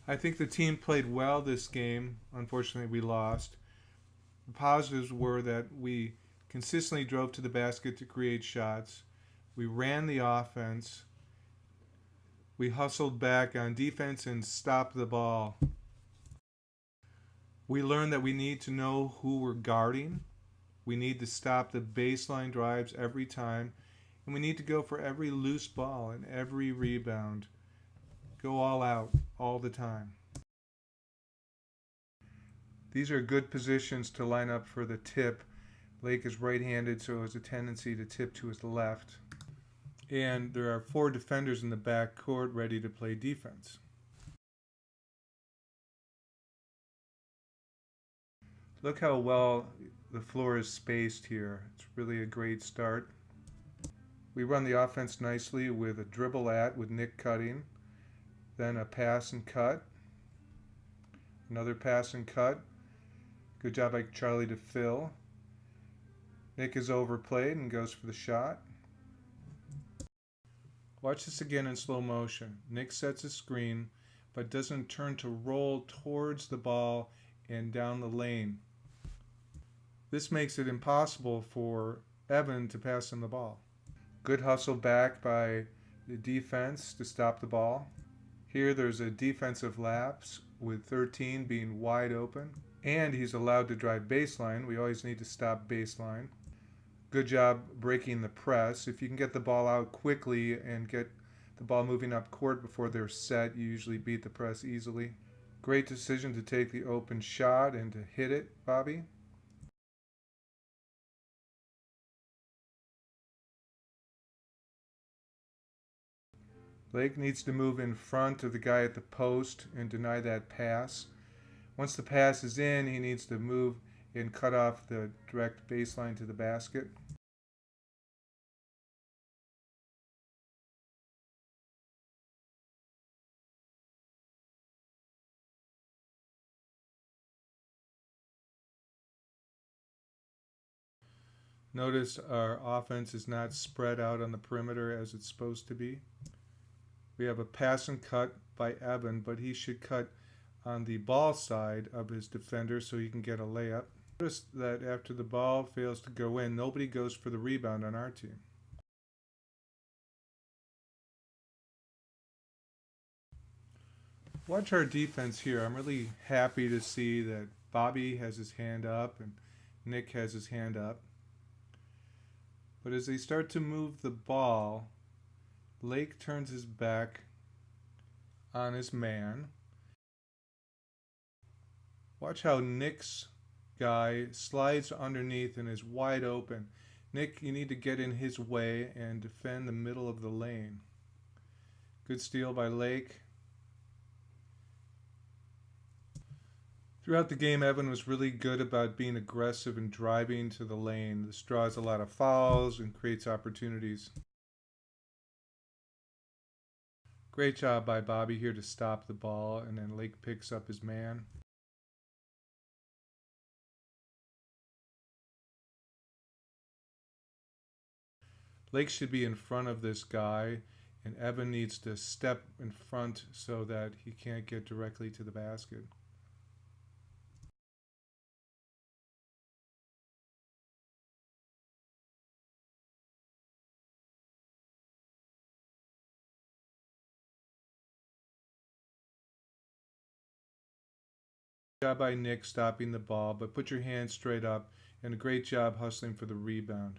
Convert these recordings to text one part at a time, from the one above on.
I think the team played well this game. Unfortunately, we lost. The positives were that we consistently drove to the basket to create shots. We ran the offense. We hustled back on defense and stopped the ball. We learned that we need to know who we're guarding. We need to stop the baseline drives every time. And we need to go for every loose ball and every rebound. Go all out all the time. These are good positions to line up for the tip. Lake is right-handed, so has a tendency to tip to his left. And there are 4 defenders in the back court ready to play defense. Look how well the floor is spaced here. It's really a great start. We run the offense nicely with a dribble with Nick cutting, then a pass and cut, another pass and cut. Good job by Charlie to fill. Nick is overplayed and goes for the shot. Watch this again in slow motion. Nick sets a screen, but doesn't turn to roll towards the ball and down the lane. This makes it impossible for Evan to pass him the ball. Good hustle back by the defense to stop the ball. Here there's a defensive lapse with 13 being wide open. And he's allowed to drive baseline. We always need to stop baseline. Good job breaking the press. If you can get the ball out quickly and get the ball moving up court before they're set, you usually beat the press easily. Great decision to take the open shot and to hit it, Bobby. Lake needs to move in front of the guy at the post and deny that pass. Once the pass is in, he needs to move and cut off the direct baseline to the basket. Notice our offense is not spread out on the perimeter as it's supposed to be. We have a pass and cut by Evan, but he should cut on the ball side of his defender so he can get a layup. Notice that after the ball fails to go in, nobody goes for the rebound on our team. Watch our defense here. I'm really happy to see that Bobby has his hand up and Nick has his hand up. But as they start to move the ball, Lake turns his back on his man. Watch how Nick's guy slides underneath and is wide open. Nick, you need to get in his way and defend the middle of the lane. Good steal by Lake. Throughout the game, Evan was really good about being aggressive and driving to the lane. This draws a lot of fouls and creates opportunities. Great job by Bobby here to stop the ball, and then Lake picks up his man. Lake should be in front of this guy, and Evan needs to step in front so that he can't get directly to the basket. Good job by Nick stopping the ball, but put your hands straight up, and a great job hustling for the rebound.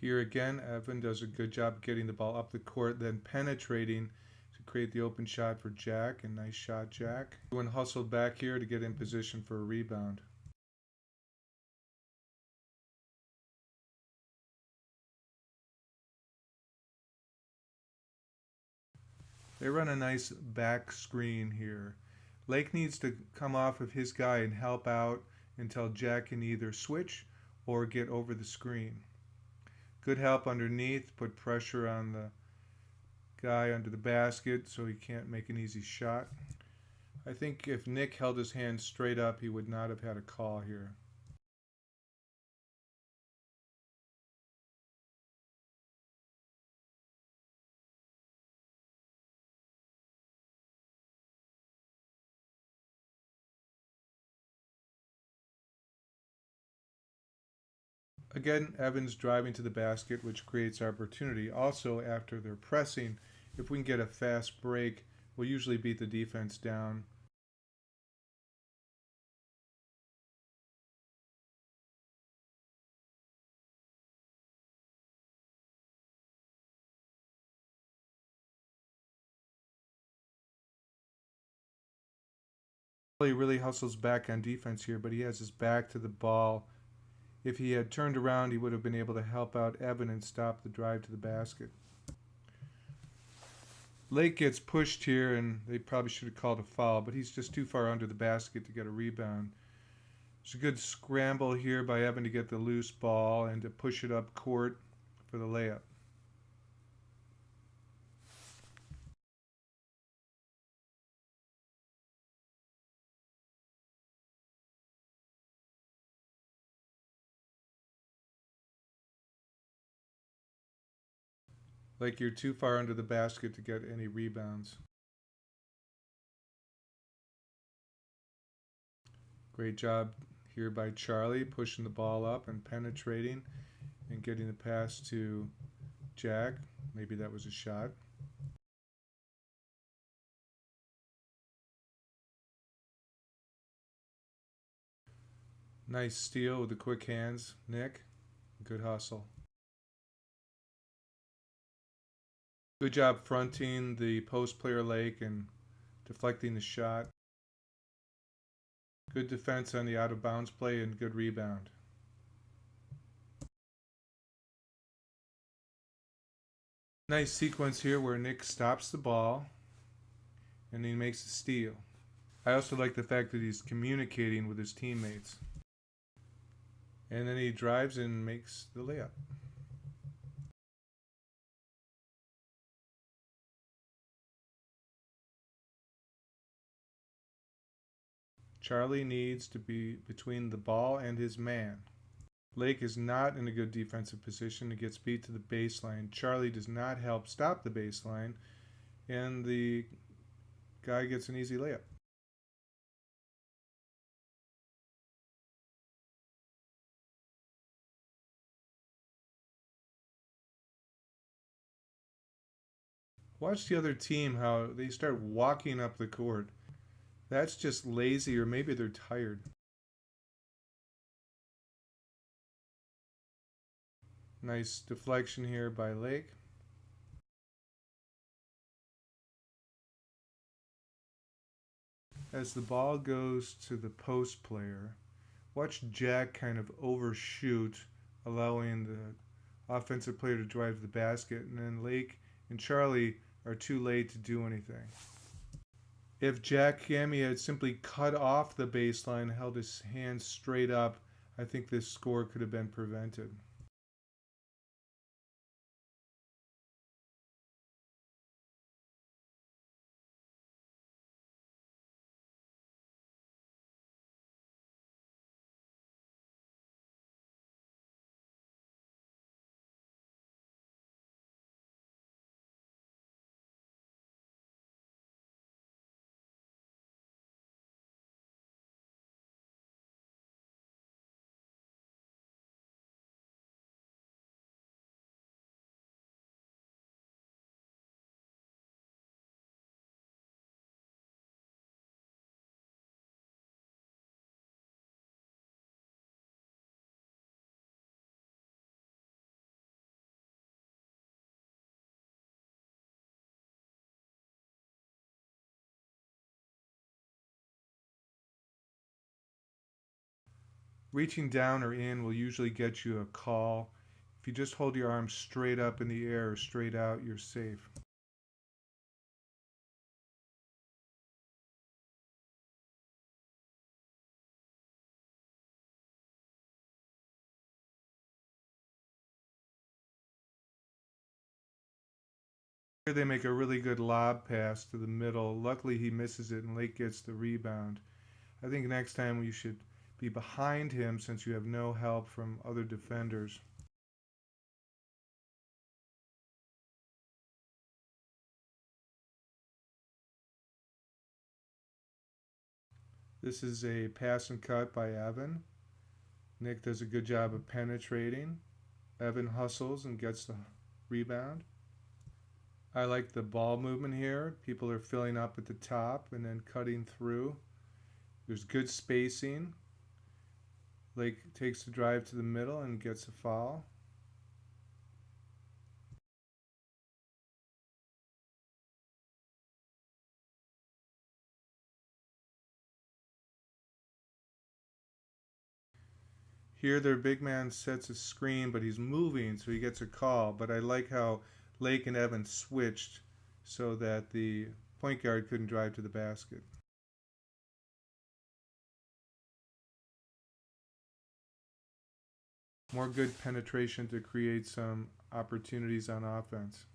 Here again, Evan does a good job getting the ball up the court, then penetrating to create the open shot for Jack, and nice shot, Jack. Everyone hustled back here to get in position for a rebound. They run a nice back screen here. Lake needs to come off of his guy and help out until Jack can either switch or get over the screen. Good help underneath, put pressure on the guy under the basket so he can't make an easy shot. I think if Nick held his hand straight up, he would not have had a call here. Again, Evans driving to the basket, which creates opportunity. Also, after they're pressing, if we can get a fast break, we'll usually beat the defense down. He really hustles back on defense here, but he has his back to the ball. If he had turned around, he would have been able to help out Evan and stop the drive to the basket. Lake gets pushed here, and they probably should have called a foul, but he's just too far under the basket to get a rebound. There's a good scramble here by Evan to get the loose ball and to push it up court for the layup. Like you're too far under the basket to get any rebounds. Great job here by Charlie, pushing the ball up and penetrating and getting the pass to Jack. Maybe that was a shot. Nice steal with the quick hands, Nick. Good hustle. Good job fronting the post player Lake and deflecting the shot. Good defense on the out of bounds play and good rebound. Nice sequence here where Nick stops the ball and he makes a steal. I also like the fact that he's communicating with his teammates. And then he drives and makes the layup. Charlie needs to be between the ball and his man. Lake is not in a good defensive position. He gets beat to the baseline. Charlie does not help stop the baseline, and the guy gets an easy layup. Watch the other team, how they start walking up the court. That's just lazy, or maybe they're tired. Nice deflection here by Lake. As the ball goes to the post player, watch Jack kind of overshoot, allowing the offensive player to drive to the basket, and then Lake and Charlie are too late to do anything. If Jack Gammy had simply cut off the baseline and held his hands straight up, I think this score could have been prevented. Reaching down or in will usually get you a call. If you just hold your arms straight up in the air or straight out, you're safe. Here they make a really good lob pass to the middle. Luckily he misses it and Lake gets the rebound. I think next time you should be behind him since you have no help from other defenders. This is a pass and cut by Evan. Nick does a good job of penetrating. Evan hustles and gets the rebound. I like the ball movement here. People are filling up at the top and then cutting through. There's good spacing. Lake takes the drive to the middle and gets a foul. Here their big man sets a screen, but he's moving, so he gets a call. But I like how Lake and Evan switched so that the point guard couldn't drive to the basket. More good penetration to create some opportunities on offense.